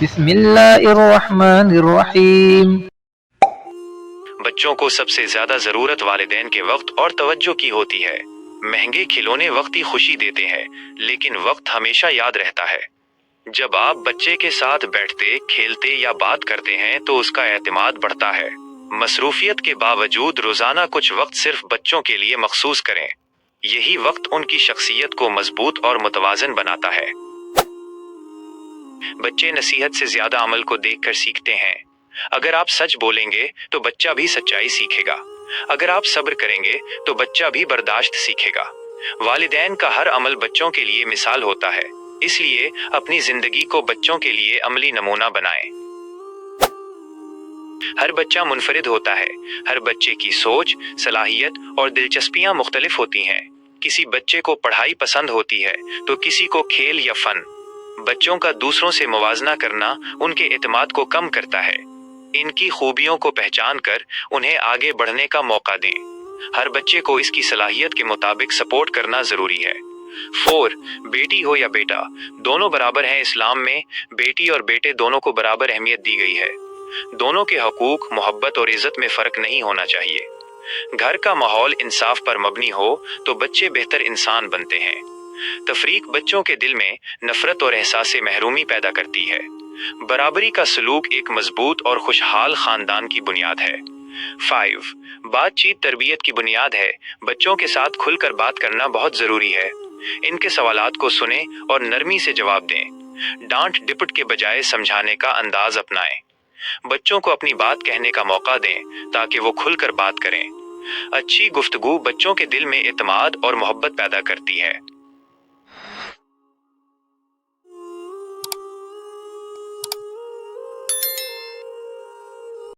بسم اللہ الرحمن الرحیم۔ بچوں کو سب سے زیادہ ضرورت والدین کے وقت اور توجہ کی ہوتی ہے۔ مہنگے کھلونے وقتی خوشی دیتے ہیں، لیکن وقت ہمیشہ یاد رہتا ہے۔ جب آپ بچے کے ساتھ بیٹھتے، کھیلتے یا بات کرتے ہیں تو اس کا اعتماد بڑھتا ہے۔ مصروفیت کے باوجود روزانہ کچھ وقت صرف بچوں کے لیے مخصوص کریں۔ یہی وقت ان کی شخصیت کو مضبوط اور متوازن بناتا ہے۔ بچے نصیحت سے زیادہ عمل کو دیکھ کر سیکھتے ہیں۔ اگر آپ سچ بولیں گے تو بچہ بھی سچائی سیکھے گا۔ اگر آپ صبر کریں گے تو بچہ بھی برداشت سیکھے گا۔ والدین کا ہر عمل بچوں کے لیے مثال ہوتا ہے، اس لیے اپنی زندگی کو بچوں کے لیے عملی نمونہ بنائیں۔ ہر بچہ منفرد ہوتا ہے۔ ہر بچے کی سوچ، صلاحیت اور دلچسپیاں مختلف ہوتی ہیں۔ کسی بچے کو پڑھائی پسند ہوتی ہے تو کسی کو کھیل یا فن۔ بچوں کا دوسروں سے موازنہ کرنا ان کے اعتماد کو کم کرتا ہے۔ ان کی خوبیوں کو پہچان کر انہیں آگے بڑھنے کا موقع دیں۔ ہر بچے کو اس کی صلاحیت کے مطابق سپورٹ کرنا ضروری ہے۔ 4 بیٹی ہو یا بیٹا، دونوں برابر ہیں۔ اسلام میں بیٹی اور بیٹے دونوں کو برابر اہمیت دی گئی ہے۔ دونوں کے حقوق، محبت اور عزت میں فرق نہیں ہونا چاہیے۔ گھر کا ماحول انصاف پر مبنی ہو تو بچے بہتر انسان بنتے ہیں۔ تفریق بچوں کے دل میں نفرت اور احساس محرومی پیدا کرتی ہے۔ برابری کا سلوک ایک مضبوط اور خوشحال خاندان کی بنیاد ہے۔ 5 بات چیت تربیت کی بنیاد ہے۔ بچوں کے ساتھ کھل کر بات کرنا بہت ضروری ہے۔ ان کے سوالات کو سنیں اور نرمی سے جواب دیں۔ ڈانٹ ڈپٹ کے بجائے سمجھانے کا انداز اپنائیں۔ بچوں کو اپنی بات کہنے کا موقع دیں تاکہ وہ کھل کر بات کریں۔ اچھی گفتگو بچوں کے دل میں اعتماد اور محبت پیدا کرتی ہے۔